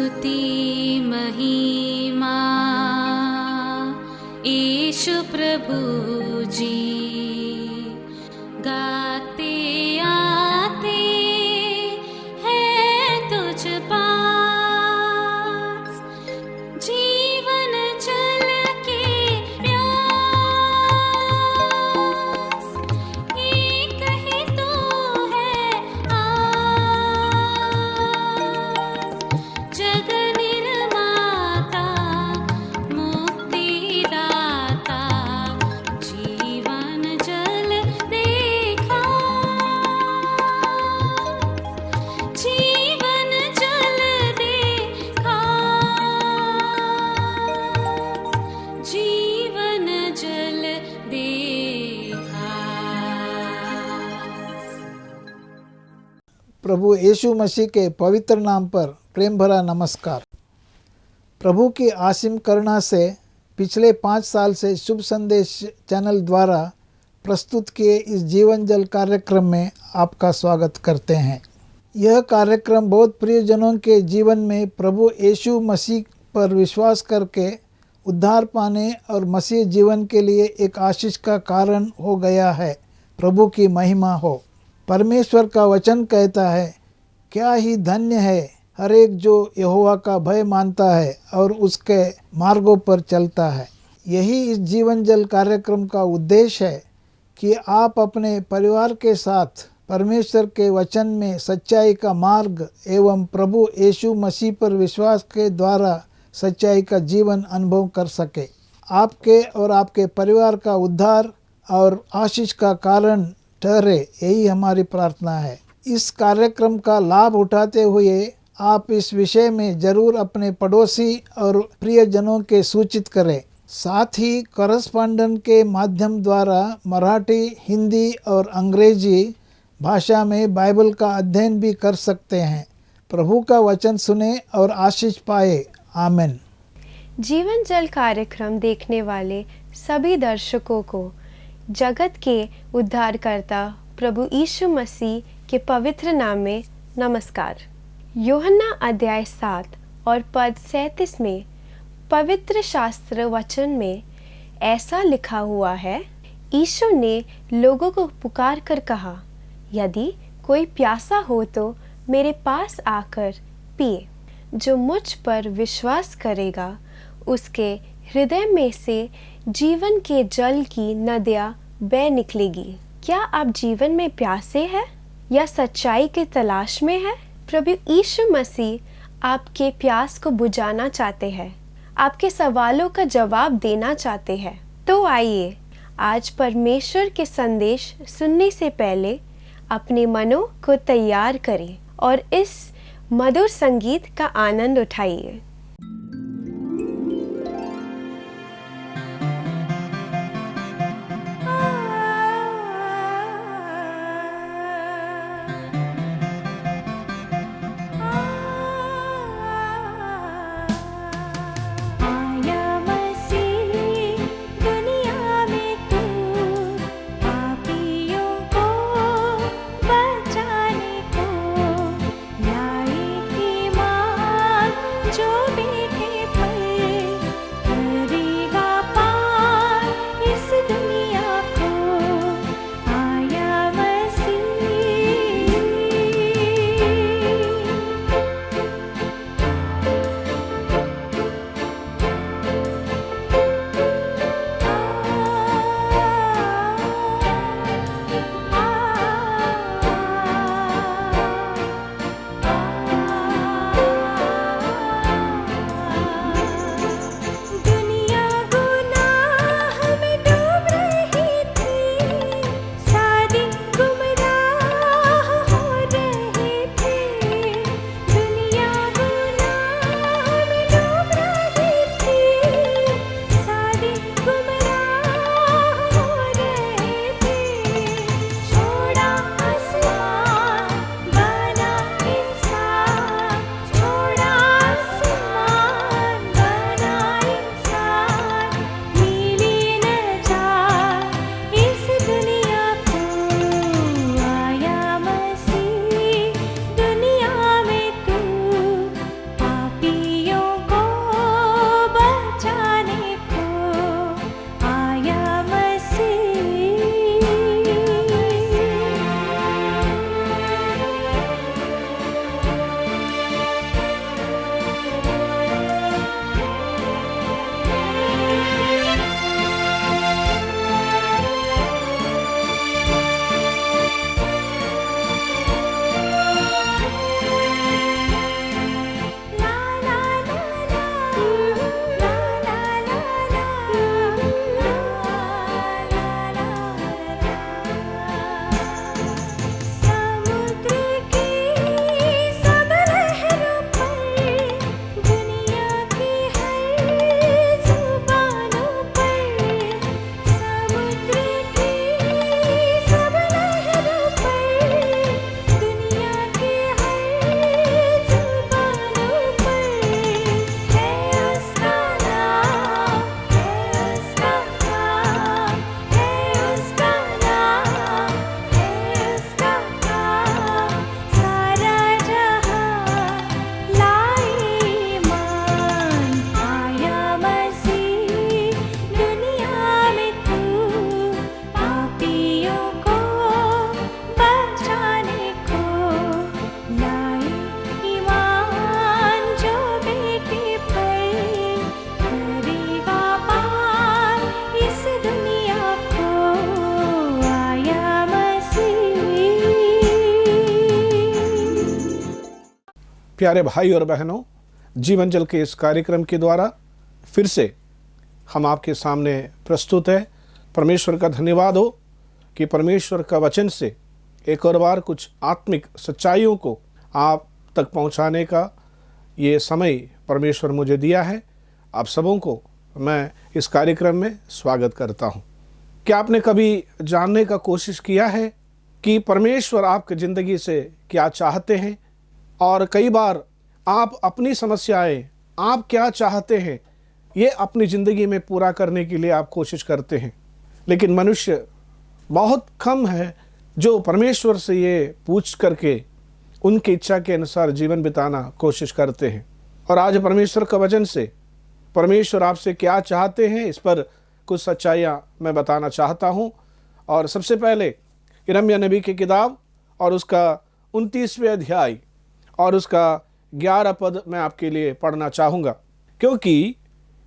स्तुति महिमा ईशु प्रभु जी, गाते आते हैं तुझ पास, जीवन जल के प्यास, एक ही तू है आस, जग निर्माता मुक्तिदाता, जीवन जल देखा, जीवन जल देखा, जीवन जल देखा। प्रभु यीशु मसीह के पवित्र नाम पर प्रेम भरा नमस्कार। प्रभु की असीम करुणा से पिछले 5 साल से शुभ संदेश चैनल द्वारा प्रस्तुत किए इस जीवन जल कार्यक्रम में आपका स्वागत करते हैं। यह कार्यक्रम बहुत प्रियजनों के जीवन में प्रभु यीशु मसीह पर विश्वास करके उद्धार पाने और मसीह जीवन के लिए एक आशीष का कारण हो गया है। प्रभु की महिमा हो। परमेश्वर का वचन कहता है, क्या ही धन्य है हर एक जो यहोवा का भय मानता है और उसके मार्गों पर चलता है। यही इस जीवन जल कार्यक्रम का उद्देश्य है कि आप अपने परिवार के साथ परमेश्वर के वचन में सच्चाई का मार्ग एवं प्रभु यीशु मसीह पर विश्वास के द्वारा सच्चाई का जीवन अनुभव कर सके। आपके और आपके परिवार का उद्धार और आशीष का कारण ठहरे, यही हमारी प्रार्थना है। इस कार्यक्रम का लाभ उठाते हुए आप इस विषय में जरूर अपने पड़ोसी और प्रियजनों के सूचित करें। साथ ही कॉरेस्पॉन्डेंट के माध्यम द्वारा मराठी, हिंदी और अंग्रेजी भाषा में बाइबल का अध्ययन भी कर सकते हैं। प्रभु का वचन सुने और आशीष पाए। आमीन। जीवन जल कार्यक्रम देखने वाले सभी दर्शकों को जगत के उद्धारकर्ता प्रभु यीशु मसीह के पवित्र नाम में नमस्कार। यूहन्ना अध्याय 7 और पद 37 में पवित्र शास्त्र वचन में ऐसा लिखा हुआ है, यीशु ने लोगों को पुकार कर कहा, यदि कोई प्यासा हो तो मेरे पास आकर पिए। जो मुझ पर विश्वास करेगा उसके हृदय में से जीवन के जल की नदियाँ बह निकलेगी। क्या आप जीवन में प्यासे हैं या सच्चाई की तलाश में हैं? प्रभु यीशु मसीह आपके प्यास को बुझाना चाहते हैं, आपके सवालों का जवाब देना चाहते हैं। तो आइए आज परमेश्वर के संदेश सुनने से पहले अपने मनों को तैयार करें और इस मधुर संगीत का आनंद उठाइए। प्यारे भाई और बहनों, जीवन जल के इस कार्यक्रम के द्वारा फिर से हम आपके सामने प्रस्तुत है। परमेश्वर का धन्यवाद हो कि परमेश्वर का वचन से एक और बार कुछ आत्मिक सच्चाइयों को आप तक पहुंचाने का ये समय परमेश्वर मुझे दिया है। आप सबों को मैं इस कार्यक्रम में स्वागत करता हूं। क्या आपने कभी जानने का कोशिश किया है कि परमेश्वर आपकी ज़िंदगी से क्या चाहते हैं? और कई बार आप अपनी समस्याएं, आप क्या चाहते हैं, ये अपनी ज़िंदगी में पूरा करने के लिए आप कोशिश करते हैं, लेकिन मनुष्य बहुत कम है जो परमेश्वर से ये पूछ करके उनकी इच्छा के अनुसार जीवन बिताना कोशिश करते हैं। और आज परमेश्वर का वचन से परमेश्वर आपसे क्या चाहते हैं, इस पर कुछ सच्चाइयाँ मैं बताना चाहता हूँ। और सबसे पहले यिर्मयाह नबी की किताब और उसका 29वें अध्याय और उसका 11 पद मैं आपके लिए पढ़ना चाहूँगा, क्योंकि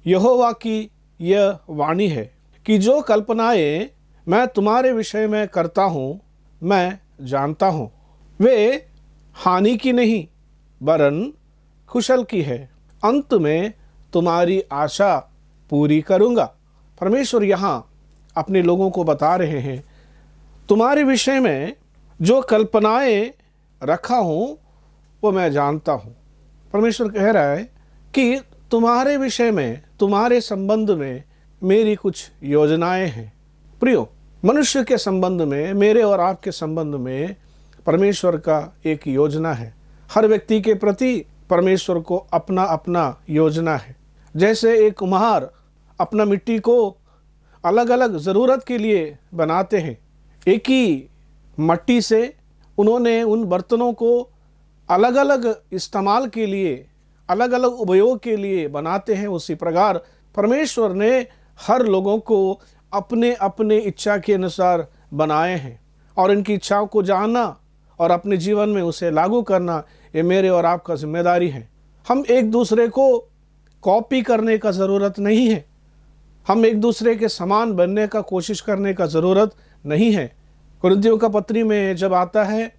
यहोवा की यह वाणी है कि जो कल्पनाएं मैं तुम्हारे विषय में करता हूँ मैं जानता हूँ, वे हानि की नहीं वरन कुशल की है। अंत में तुम्हारी आशा पूरी करूँगा। परमेश्वर यहाँ अपने लोगों को बता रहे हैं, तुम्हारे विषय में जो कल्पनाएं रखा हूँ वो मैं जानता हूँ। परमेश्वर कह रहा है कि तुम्हारे विषय में, तुम्हारे संबंध में मेरी कुछ योजनाएं हैं। प्रियो, मनुष्य के संबंध में, मेरे और आपके संबंध में परमेश्वर का एक योजना है। हर व्यक्ति के प्रति परमेश्वर को अपना अपना योजना है। जैसे एक कुम्हार अपना मिट्टी को अलग अलग ज़रूरत के लिए बनाते हैं, एक ही मट्टी से उन्होंने उन बर्तनों को अलग अलग इस्तेमाल के लिए, अलग अलग उपयोग के लिए बनाते हैं, उसी प्रकार परमेश्वर ने हर लोगों को अपने अपने इच्छा के अनुसार बनाए हैं। और इनकी इच्छाओं को जानना और अपने जीवन में उसे लागू करना, ये मेरे और आपका जिम्मेदारी है। हम एक दूसरे को कॉपी करने का ज़रूरत नहीं है, हम एक दूसरे के समान बनने का कोशिश करने का ज़रूरत नहीं है। कुरिन्थियों का पत्री में जब आता है,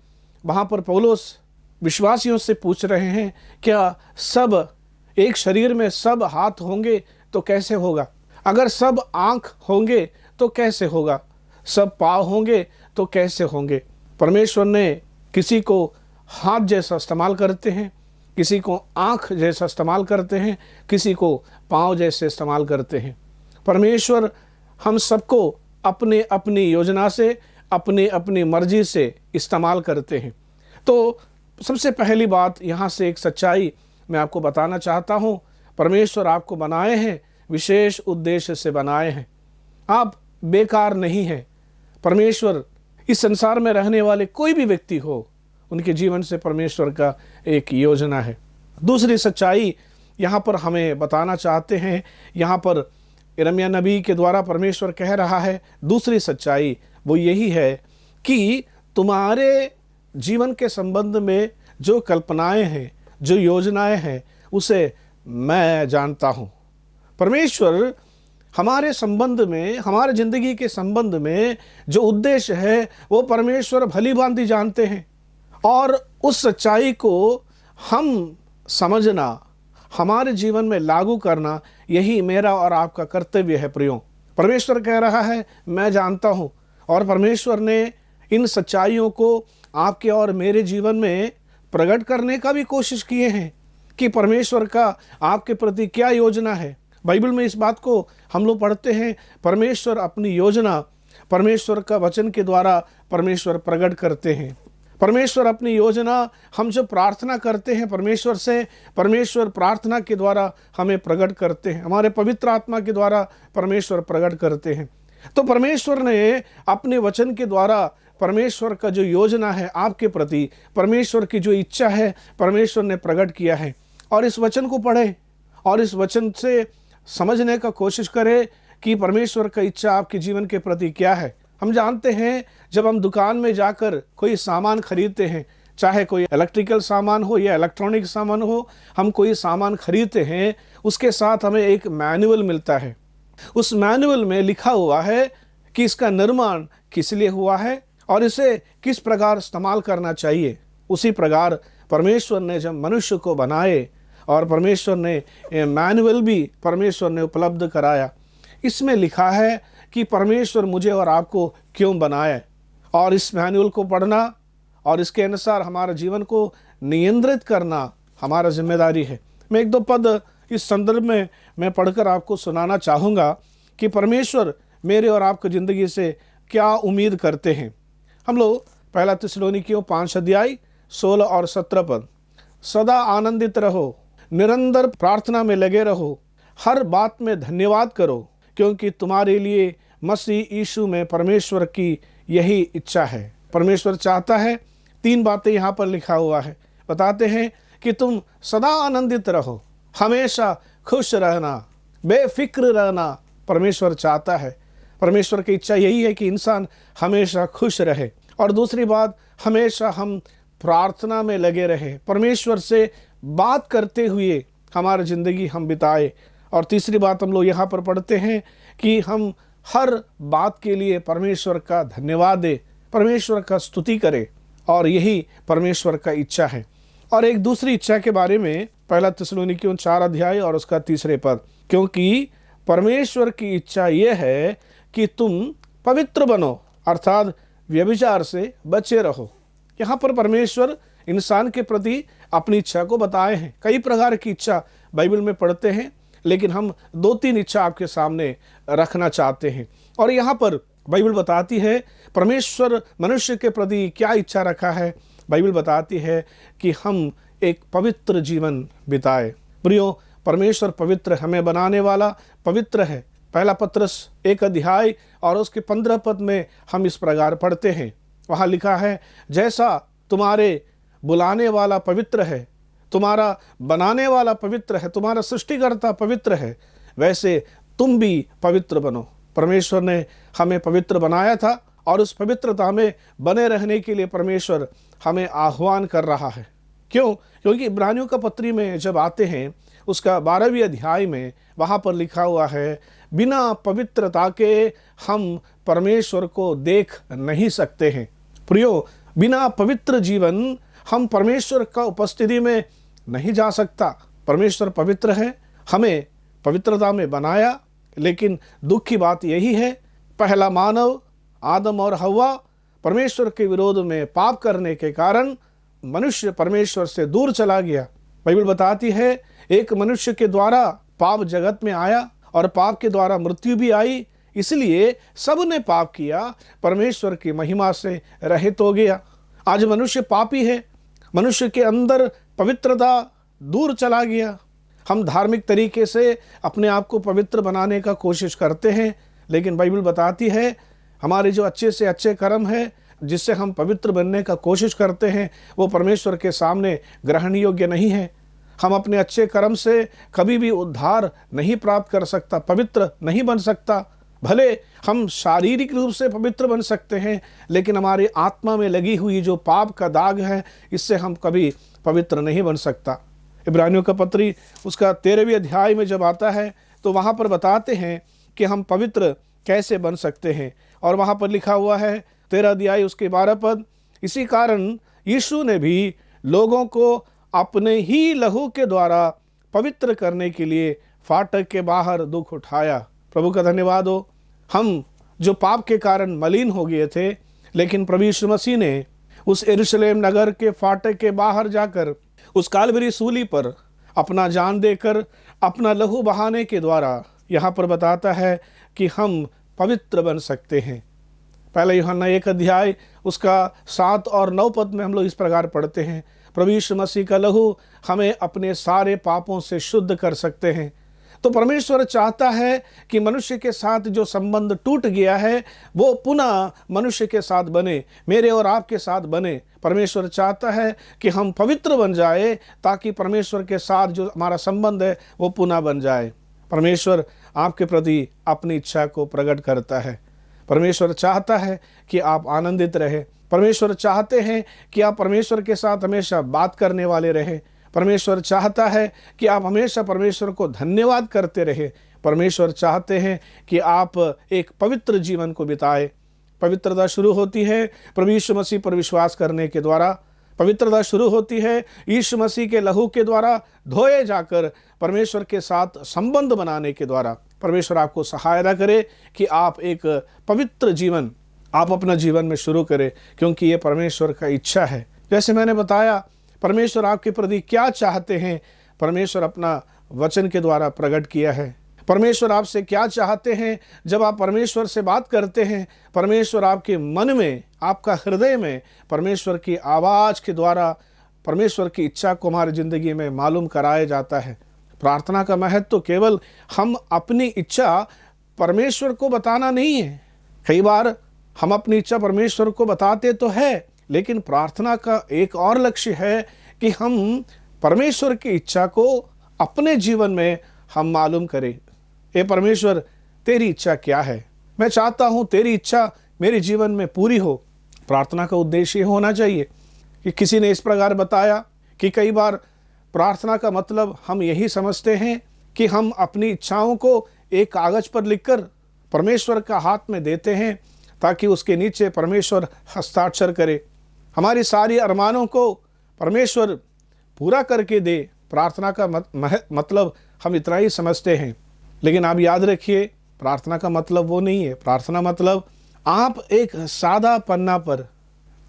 वहाँ पर पौलुस विश्वासियों से पूछ रहे हैं, क्या सब एक शरीर में सब हाथ होंगे तो कैसे होगा? अगर सब आँख होंगे तो कैसे होगा? सब पाँव होंगे तो कैसे होंगे? परमेश्वर ने किसी को हाथ जैसा इस्तेमाल करते हैं, किसी को आँख जैसा इस्तेमाल करते हैं, किसी को पाँव जैसे इस्तेमाल करते हैं। परमेश्वर हम सबको अपने अपनी योजना से, अपनी अपनी मर्जी से इस्तेमाल करते हैं। तो सबसे पहली बात यहाँ से एक सच्चाई मैं आपको बताना चाहता हूँ, परमेश्वर आपको बनाए हैं, विशेष उद्देश्य से बनाए हैं। आप बेकार नहीं हैं। परमेश्वर इस संसार में रहने वाले कोई भी व्यक्ति हो, उनके जीवन से परमेश्वर का एक योजना है। दूसरी सच्चाई यहाँ पर हमें बताना चाहते हैं, यहाँ पर यिर्मयाह नबी के द्वारा परमेश्वर कह रहा है, दूसरी सच्चाई वो यही है कि तुम्हारे जीवन के संबंध में जो कल्पनाएं हैं, जो योजनाएं हैं, उसे मैं जानता हूँ। परमेश्वर हमारे संबंध में, हमारे ज़िंदगी के संबंध में जो उद्देश्य है वो परमेश्वर भली भांति जानते हैं। और उस सच्चाई को हम समझना, हमारे जीवन में लागू करना, यही मेरा और आपका कर्तव्य है। प्रियो, परमेश्वर कह रहा है मैं जानता हूँ, और परमेश्वर ने इन सच्चाइयों को आपके और मेरे जीवन में प्रकट करने का भी कोशिश किए हैं कि परमेश्वर का आपके प्रति क्या योजना है। बाइबल में इस बात को हम लोग पढ़ते हैं, परमेश्वर अपनी योजना परमेश्वर का वचन के द्वारा परमेश्वर प्रकट करते हैं। परमेश्वर अपनी योजना, हम जब प्रार्थना करते हैं परमेश्वर से, परमेश्वर प्रार्थना के द्वारा हमें प्रकट करते हैं, हमारे पवित्र आत्मा के द्वारा परमेश्वर प्रकट करते हैं। तो परमेश्वर ने अपने वचन के द्वारा परमेश्वर का जो योजना है आपके प्रति, परमेश्वर की जो इच्छा है, परमेश्वर ने प्रकट किया है। और इस वचन को पढ़ें और इस वचन से समझने का कोशिश करें कि परमेश्वर का इच्छा आपके जीवन के प्रति क्या है। हम जानते हैं जब हम दुकान में जाकर कोई सामान खरीदते हैं, चाहे कोई इलेक्ट्रिकल सामान हो या इलेक्ट्रॉनिक सामान हो, हम कोई सामान खरीदते हैं, उसके साथ हमें एक मैनुअल मिलता है। उस मैनुअल में लिखा हुआ है कि इसका निर्माण किस लिए हुआ है और इसे किस प्रकार इस्तेमाल करना चाहिए। उसी प्रकार परमेश्वर ने जब मनुष्य को बनाए और परमेश्वर ने मैनुअल भी परमेश्वर ने उपलब्ध कराया, इसमें लिखा है कि परमेश्वर मुझे और आपको क्यों बनाया, और इस मैनुअल को पढ़ना और इसके अनुसार हमारे जीवन को नियंत्रित करना हमारा जिम्मेदारी है। मैं एक दो पद इस संदर्भ में मैं पढ़कर आपको सुनाना चाहूँगा कि परमेश्वर मेरे और आपकी ज़िंदगी से क्या उम्मीद करते हैं। हम लोग पहला थिस्सलुनीकियों 5 अध्याय 16 और 17 पद, सदा आनंदित रहो, निरंतर प्रार्थना में लगे रहो, हर बात में धन्यवाद करो, क्योंकि तुम्हारे लिए मसीह यीशु में परमेश्वर की यही इच्छा है। परमेश्वर चाहता है, 3 बातें यहाँ पर लिखा हुआ है, बताते हैं कि तुम सदा आनंदित रहो, हमेशा खुश रहना, बेफिक्र रहना परमेश्वर चाहता है। परमेश्वर की इच्छा यही है कि इंसान हमेशा खुश रहे। और दूसरी बात, हमेशा हम प्रार्थना में लगे रहे, परमेश्वर से बात करते हुए हमारी ज़िंदगी हम बिताए। और तीसरी बात हम लोग यहाँ पर पढ़ते हैं कि हम हर बात के लिए परमेश्वर का धन्यवाद दें, परमेश्वर का स्तुति करें, और यही परमेश्वर का इच्छा है। और एक दूसरी इच्छा के बारे में पहला थिस्सलुनीकियों 4 अध्याय और उसका 3 पद, क्योंकि परमेश्वर की इच्छा यह है कि तुम पवित्र बनो, अर्थात व्यभिचार से बचे रहो। यहाँ पर परमेश्वर इंसान के प्रति अपनी इच्छा को बताए हैं। कई प्रकार की इच्छा बाइबल में पढ़ते हैं, लेकिन हम 2-3 इच्छा आपके सामने रखना चाहते हैं। और यहाँ पर बाइबल बताती है परमेश्वर मनुष्य के प्रति क्या इच्छा रखा है। बाइबल बताती है कि हम एक पवित्र जीवन बिताए। प्रियो, परमेश्वर पवित्र, हमें बनाने वाला पवित्र है। पहला पत्रस 1 अध्याय और उसके 15 पद में हम इस प्रकार पढ़ते हैं, वहाँ लिखा है, जैसा तुम्हारे बुलाने वाला पवित्र है, तुम्हारा बनाने वाला पवित्र है, तुम्हारा सृष्टिकर्ता पवित्र है, वैसे तुम भी पवित्र बनो। परमेश्वर ने हमें पवित्र बनाया था और उस पवित्रता में बने रहने के लिए परमेश्वर हमें आह्वान कर रहा है। क्यों? क्योंकि इब्रानियों का पत्री में जब आते हैं उसका 12वें अध्याय में वहाँ पर लिखा हुआ है, बिना पवित्रता के हम परमेश्वर को देख नहीं सकते हैं। प्रियो, बिना पवित्र जीवन हम परमेश्वर का उपस्थिति में नहीं जा सकता। परमेश्वर पवित्र है, हमें पवित्रता में बनाया, लेकिन दुख की बात यही है, पहला मानव आदम और हव्वा परमेश्वर के विरोध में पाप करने के कारण मनुष्य परमेश्वर से दूर चला गया। बाइबल बताती है एक मनुष्य के द्वारा पाप जगत में आया और पाप के द्वारा मृत्यु भी आई, इसलिए सब ने पाप किया, परमेश्वर की महिमा से रहित हो गया। आज मनुष्य पापी है, मनुष्य के अंदर पवित्रता दूर चला गया। हम धार्मिक तरीके से अपने आप को पवित्र बनाने का कोशिश करते हैं, लेकिन बाइबल बताती है हमारे जो अच्छे से अच्छे कर्म है जिससे हम पवित्र बनने का कोशिश करते हैं, वो परमेश्वर के सामने ग्रहण योग्य नहीं है। हम अपने अच्छे कर्म से कभी भी उद्धार नहीं प्राप्त कर सकता, पवित्र नहीं बन सकता। भले हम शारीरिक रूप से पवित्र बन सकते हैं, लेकिन हमारी आत्मा में लगी हुई जो पाप का दाग है, इससे हम कभी पवित्र नहीं बन सकता। इब्रानियों का पत्री उसका 13वें अध्याय में जब आता है तो वहाँ पर बताते हैं कि हम पवित्र कैसे बन सकते हैं। और वहाँ पर लिखा हुआ है 13 अध्याय उसके 12 पद, इसी कारण यीशु ने भी लोगों को अपने ही लहू के द्वारा पवित्र करने के लिए फाटक के बाहर दुख उठाया। प्रभु का धन्यवाद हो। हम जो पाप के कारण मलिन हो गए थे, लेकिन प्रभु यीशु मसीह ने उस यरूशलेम नगर के फाटक के बाहर जाकर उस कालवरी सूली पर अपना जान देकर अपना लहू बहाने के द्वारा यहाँ पर बताता है कि हम पवित्र बन सकते हैं। पहले यूहन्ना 1 अध्याय उसका 7 और 9 पद में हम लोग इस प्रकार पढ़ते हैं, प्रभु यीशु मसीह का लहू हमें अपने सारे पापों से शुद्ध कर सकते हैं। तो परमेश्वर चाहता है कि मनुष्य के साथ जो संबंध टूट गया है वो पुनः मनुष्य के साथ बने, मेरे और आपके साथ बने। परमेश्वर चाहता है कि हम पवित्र बन जाए ताकि परमेश्वर के साथ जो हमारा संबंध है वो पुनः बन जाए। परमेश्वर आपके प्रति अपनी इच्छा को प्रकट करता है। परमेश्वर चाहता है कि आप आनंदित रहे। परमेश्वर चाहते हैं कि आप परमेश्वर के साथ हमेशा बात करने वाले रहे। परमेश्वर चाहता है कि आप हमेशा परमेश्वर को धन्यवाद करते रहे। परमेश्वर चाहते हैं कि आप एक पवित्र जीवन को बिताए। पवित्रता शुरू होती है प्रभु यीशु मसीह पर विश्वास करने के द्वारा। पवित्रता शुरू होती है यीशु मसीह के लहू के द्वारा धोए जाकर परमेश्वर के साथ संबंध बनाने के द्वारा। परमेश्वर आपको सहायता करे कि आप एक पवित्र जीवन आप अपना जीवन में शुरू करें, क्योंकि ये परमेश्वर का इच्छा है। जैसे मैंने बताया, परमेश्वर आपके प्रति क्या चाहते हैं, परमेश्वर अपना वचन के द्वारा प्रकट किया है। परमेश्वर आपसे क्या चाहते हैं, जब आप परमेश्वर से बात करते हैं, परमेश्वर आपके मन में, आपका हृदय में परमेश्वर की आवाज़ के द्वारा परमेश्वर की इच्छा को हमारी ज़िंदगी में मालूम कराया जाता है। प्रार्थना का महत्व तो केवल हम अपनी इच्छा परमेश्वर को बताना नहीं है। कई बार हम अपनी इच्छा परमेश्वर को बताते तो है, लेकिन प्रार्थना का एक और लक्ष्य है कि हम परमेश्वर की इच्छा को अपने जीवन में हम मालूम करें। हे परमेश्वर, तेरी इच्छा क्या है? मैं चाहता हूँ तेरी इच्छा मेरे जीवन में पूरी हो। प्रार्थना का उद्देश्य ये होना चाहिए कि किसी ने इस प्रकार बताया कि कई बार प्रार्थना का मतलब हम यही समझते हैं कि हम अपनी इच्छाओं को एक कागज पर लिखकर परमेश्वर का हाथ में देते हैं ताकि उसके नीचे परमेश्वर हस्ताक्षर करे, हमारी सारी अरमानों को परमेश्वर पूरा करके दे। प्रार्थना का मतलब हम इतना ही समझते हैं, लेकिन आप याद रखिए, प्रार्थना का मतलब वो नहीं है। प्रार्थना मतलब आप एक सादा पन्ना पर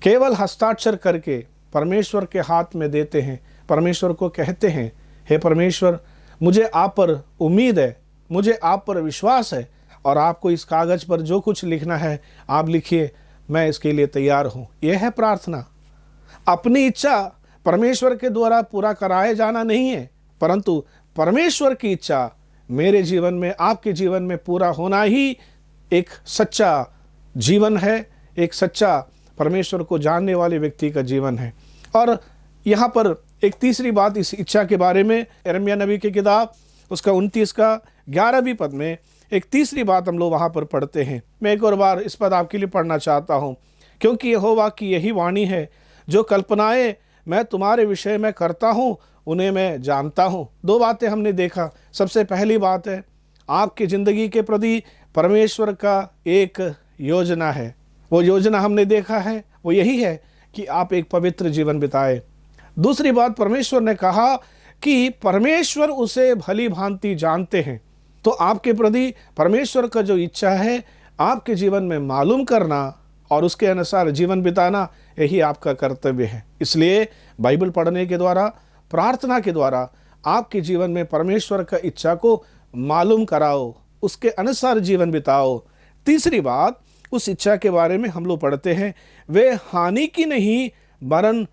केवल हस्ताक्षर करके परमेश्वर के हाथ में देते हैं। परमेश्वर को कहते हैं, हे परमेश्वर, मुझे आप पर उम्मीद है, मुझे आप पर विश्वास है, और आपको इस कागज़ पर जो कुछ लिखना है आप लिखिए, मैं इसके लिए तैयार हूँ। यह है प्रार्थना। अपनी इच्छा परमेश्वर के द्वारा पूरा कराया जाना नहीं है, परंतु परमेश्वर की इच्छा मेरे जीवन में, आपके जीवन में पूरा होना ही एक सच्चा जीवन है, एक सच्चा परमेश्वर को जानने वाले व्यक्ति का जीवन है। और यहाँ पर एक तीसरी बात इस इच्छा के बारे में, यिर्मयाह नबी की किताब उसका 29 का 11वीं पद में एक तीसरी बात हम लोग वहाँ पर पढ़ते हैं। मैं एक और बार इस पद आपके लिए पढ़ना चाहता हूँ। क्योंकि यहोवा की यही वाणी है, जो कल्पनाएं मैं तुम्हारे विषय में करता हूँ उन्हें मैं जानता हूँ। दो बातें हमने देखा। सबसे पहली बात है, आपकी ज़िंदगी के प्रति परमेश्वर का एक योजना है। वो योजना हमने देखा है, वो यही है कि आप एक पवित्र जीवन बिताए। दूसरी बात, परमेश्वर ने कहा कि परमेश्वर उसे भली भांति जानते हैं। तो आपके प्रति परमेश्वर का जो इच्छा है आपके जीवन में मालूम करना और उसके अनुसार जीवन बिताना, यही आपका कर्तव्य है। इसलिए बाइबल पढ़ने के द्वारा, प्रार्थना के द्वारा आपके जीवन में परमेश्वर का इच्छा को मालूम कराओ, उसके अनुसार जीवन बिताओ। तीसरी बात, उस इच्छा के बारे में हम लोग पढ़ते हैं, वे हानि की नहीं वरन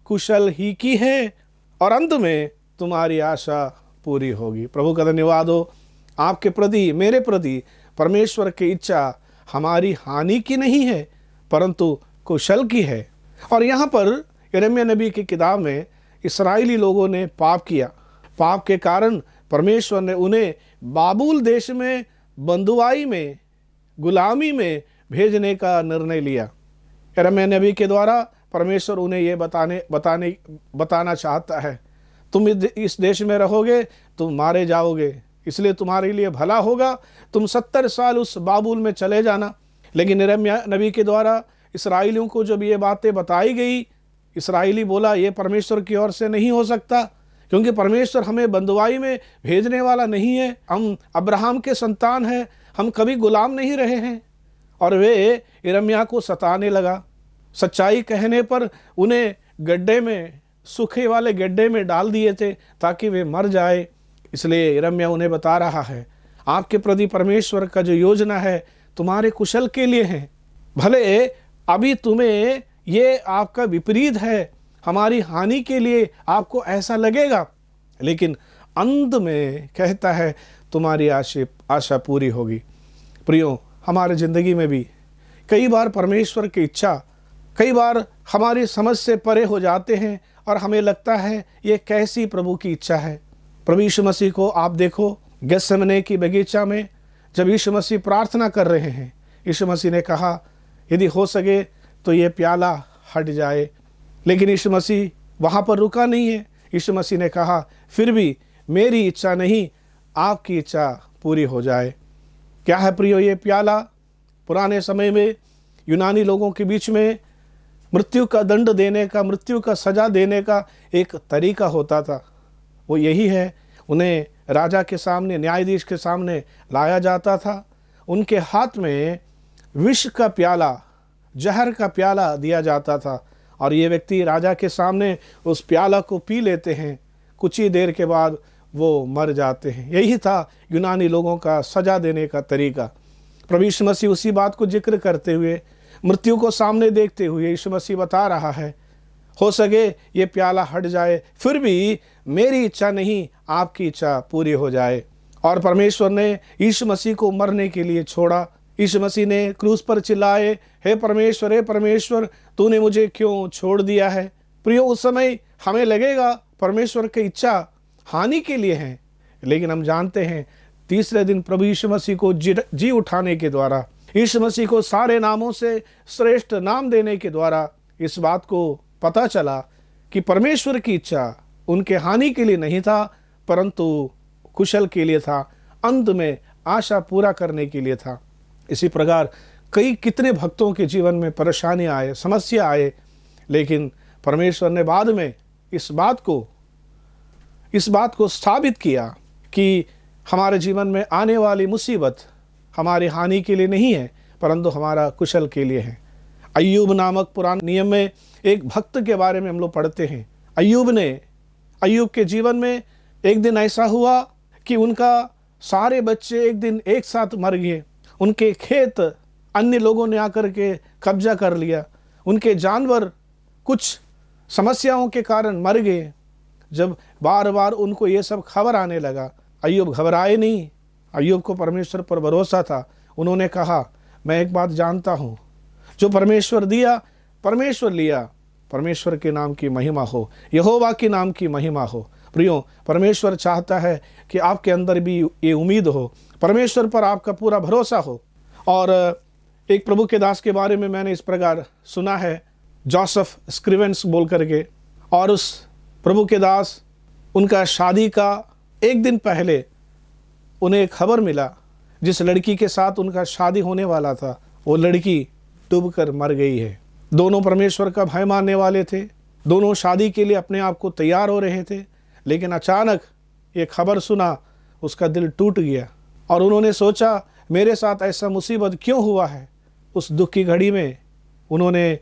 कुशल ही की है, और अंत में तुम्हारी आशा पूरी होगी। प्रभु का धन्यवाद हो। आपके प्रति, मेरे प्रति परमेश्वर की इच्छा हमारी हानि की नहीं है परंतु कुशल की है। और यहाँ पर यिर्मयाह नबी की किताब में इस्राएली लोगों ने पाप किया। पाप के कारण परमेश्वर ने उन्हें बाबुल देश में बंधुआई में, गुलामी में भेजने का निर्णय लिया। यिर्मयाह नबी के द्वारा परमेश्वर उन्हें ये बताना चाहता है, तुम इस देश में रहोगे, तुम मारे जाओगे, इसलिए तुम्हारे लिए भला होगा तुम 70 साल उस बाबुल में चले जाना। लेकिन यिर्मयाह नबी के द्वारा इस्राएलियों को जब ये बातें बताई गई, इस्राएली बोला ये परमेश्वर की ओर से नहीं हो सकता, क्योंकि परमेश्वर हमें बंधुआई में भेजने वाला नहीं है। हम अब्राहम के संतान हैं, हम कभी गुलाम नहीं रहे हैं। और वे यिर्मयाह को सताने लगा। सच्चाई कहने पर उन्हें गड्ढे में, सूखे वाले गड्ढे में डाल दिए थे ताकि वे मर जाए। इसलिए यिर्मयाह उन्हें बता रहा है, आपके प्रति परमेश्वर का जो योजना है तुम्हारे कुशल के लिए है। भले अभी तुम्हें ये आपका विपरीत है, हमारी हानि के लिए आपको ऐसा लगेगा, लेकिन अंत में कहता है तुम्हारी आशा पूरी होगी। प्रियो, हमारे ज़िंदगी में भी कई बार परमेश्वर की इच्छा कई बार हमारी समझ से परे हो जाते हैं और हमें लगता है ये कैसी प्रभु की इच्छा है। प्रभु यीशु मसीह को आप देखो, गेत्सेमने की बगीचा में जब यीशु मसीह प्रार्थना कर रहे हैं, यीशु मसीह ने कहा यदि हो सके तो ये प्याला हट जाए। लेकिन यीशु मसीह वहाँ पर रुका नहीं है। यीशु मसीह ने कहा फिर भी मेरी इच्छा नहीं, आपकी इच्छा पूरी हो जाए। क्या है प्रियो ये प्याला? पुराने समय में यूनानी लोगों के बीच में मृत्यु का दंड देने का, मृत्यु का सजा देने का एक तरीका होता था। वो यही है, उन्हें राजा के सामने, न्यायाधीश के सामने लाया जाता था। उनके हाथ में विष का प्याला, जहर का प्याला दिया जाता था और ये व्यक्ति राजा के सामने उस प्याला को पी लेते हैं। कुछ ही देर के बाद वो मर जाते हैं। यही था यूनानी लोगों का सजा देने का तरीका। प्रभु यीशु मसीह उसी बात को जिक्र करते हुए, मृत्यु को सामने देखते हुए यीशु मसीह बता रहा है, हो सके ये प्याला हट जाए, फिर भी मेरी इच्छा नहीं, आपकी इच्छा पूरी हो जाए। और परमेश्वर ने यीशु मसीह को मरने के लिए छोड़ा। यीशु मसीह ने क्रूस पर चिल्लाए, हे परमेश्वर, तूने मुझे क्यों छोड़ दिया है। प्रियो, उस समय हमें लगेगा परमेश्वर की इच्छा हानि के लिए है, लेकिन हम जानते हैं तीसरे दिन प्रभु यीशु मसीह को जी उठाने के द्वारा, यीशु मसीह को सारे नामों से श्रेष्ठ नाम देने के द्वारा इस बात को पता चला कि परमेश्वर की इच्छा उनके हानि के लिए नहीं था, परंतु कुशल के लिए था, अंत में आशा पूरा करने के लिए था। इसी प्रकार कितने भक्तों के जीवन में परेशानी आए, समस्या आए, लेकिन परमेश्वर ने बाद में इस बात को साबित किया कि हमारे जीवन में आने वाली मुसीबत हमारी हानि के लिए नहीं है, परंतु हमारा कुशल के लिए है। अय्यूब नामक पुराने नियम में एक भक्त के बारे में हम लोग पढ़ते हैं। अय्यूब के जीवन में एक दिन ऐसा हुआ कि उनका सारे बच्चे एक दिन एक साथ मर गए। उनके खेत अन्य लोगों ने आकर के कब्जा कर लिया। उनके जानवर कुछ समस्याओं के कारण मर गए। जब बार बार उनको ये सब खबर आने लगा, अय्यूब घबराए नहीं। अय्यूब को परमेश्वर पर भरोसा था। उन्होंने कहा, मैं एक बात जानता हूँ, जो परमेश्वर दिया परमेश्वर लिया, परमेश्वर के नाम की महिमा हो, यहोवा के नाम की महिमा हो। प्रियो, परमेश्वर चाहता है कि आपके अंदर भी ये उम्मीद हो, परमेश्वर पर आपका पूरा भरोसा हो। और एक प्रभु के दास के बारे में मैंने इस प्रकार सुना है, जोसेफ स्क्रिवेंस बोल करके, और उस प्रभु के दास, उनका शादी का एक दिन पहले उन्हें खबर मिला, जिस लड़की के साथ उनका शादी होने वाला था वो लड़की डूबकर मर गई है। दोनों परमेश्वर का भय मानने वाले थे, दोनों शादी के लिए अपने आप को तैयार हो रहे थे, लेकिन अचानक ये खबर सुना, उसका दिल टूट गया और उन्होंने सोचा, मेरे साथ ऐसा मुसीबत क्यों हुआ है। उस दुख की घड़ी में उन्होंने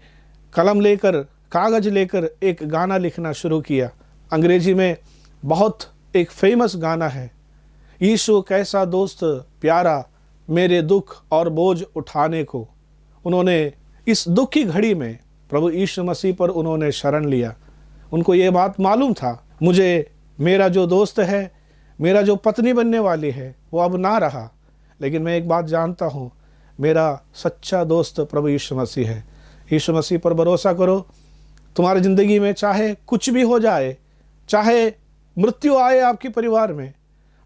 कलम लेकर, कागज लेकर एक गाना लिखना शुरू किया। अंग्रेजी में बहुत एक फेमस गाना है, यीशु कैसा दोस्त प्यारा, मेरे दुख और बोझ उठाने को। उन्होंने इस दुख की घड़ी में प्रभु यीशु मसीह पर उन्होंने शरण लिया। उनको ये बात मालूम था, मुझे मेरा जो दोस्त है, मेरा जो पत्नी बनने वाली है, वो अब ना रहा, लेकिन मैं एक बात जानता हूँ, मेरा सच्चा दोस्त प्रभु यीशु मसीह है। यीशु मसीह पर भरोसा करो। तुम्हारी ज़िंदगी में चाहे कुछ भी हो जाए, चाहे मृत्यु आए आपके परिवार में,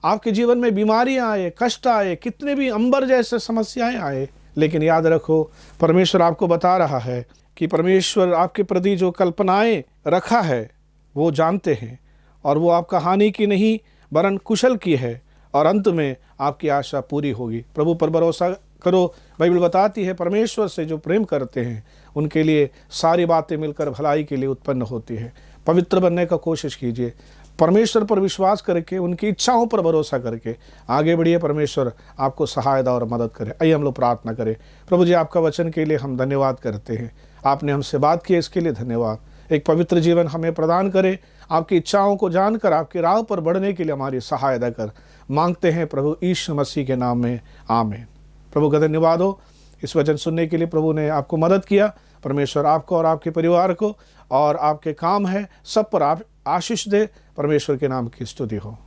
आपके जीवन में बीमारियां आए, कष्ट आए, कितने भी अंबर जैसे समस्याएं आए, लेकिन याद रखो, परमेश्वर आपको बता रहा है कि परमेश्वर आपके प्रति जो कल्पनाएं रखा है वो जानते हैं, और वो आपका हानि की नहीं वरन कुशल की है, और अंत में आपकी आशा पूरी होगी। प्रभु पर भरोसा करो। बाइबल बताती है, परमेश्वर से जो प्रेम करते हैं उनके लिए सारी बातें मिलकर भलाई के लिए उत्पन्न होती है। पवित्र बनने का कोशिश कीजिए, परमेश्वर पर विश्वास करके, उनकी इच्छाओं पर भरोसा करके आगे बढ़िए। परमेश्वर आपको सहायता और मदद करे। आइए हम लोग प्रार्थना करें। प्रभु जी, आपका वचन के लिए हम धन्यवाद करते हैं। आपने हमसे बात की, इसके लिए धन्यवाद। एक पवित्र जीवन हमें प्रदान करे। आपकी इच्छाओं को जानकर आपकी राह पर बढ़ने के लिए हमारी सहायता कर, मांगते हैं प्रभु यीशु मसीह के नाम में, आमीन। प्रभु का धन्यवाद हो। इस वचन सुनने के लिए प्रभु ने आपको मदद किया। परमेश्वर आपको और आपके परिवार को और आपके काम है सब पर आप आशीष दे। परमेश्वर के नाम की स्तुति हो।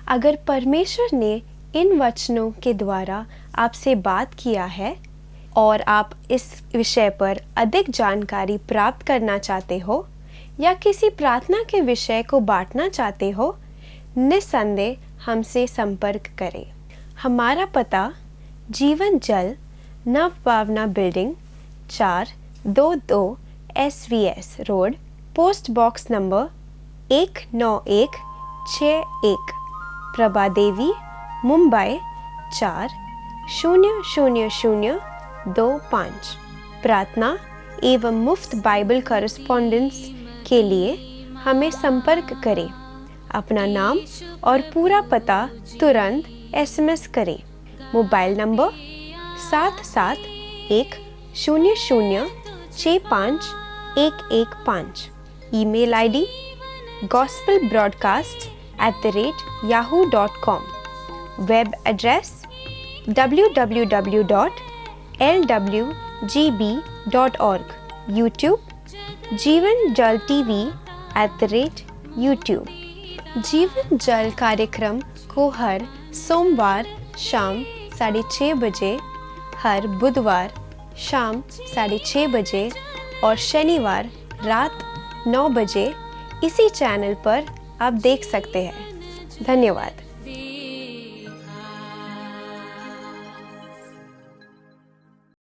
अगर परमेश्वर ने इन वचनों के द्वारा आपसे बात किया है और आप इस विषय पर अधिक जानकारी प्राप्त करना चाहते हो या किसी प्रार्थना के विषय को बांटना चाहते हो, निस्संदेह हमसे संपर्क करें। हमारा पता जीवन जल Navbhavna building 422 SVS road, post box number 19161, Prabha Devi, Mumbai 400025। प्रार्थना एवं मुफ्त बाइबल कॉरेस्पॉन्डेंस के लिए हमें संपर्क करें। अपना नाम और पूरा पता तुरंत SMS करें। Mobile number 7710065115। Email ID gospelbroadcast@yahoo.com। Web address www.lwgb.org। YouTube जीवन जल TV @YouTube। जीवन जल कार्यक्रम को हर सोमवार शाम 6:30 बजे, हर बुधवार शाम 6:30 बजे और शनिवार रात 9 बजे इसी चैनल पर आप देख सकते हैं। धन्यवाद।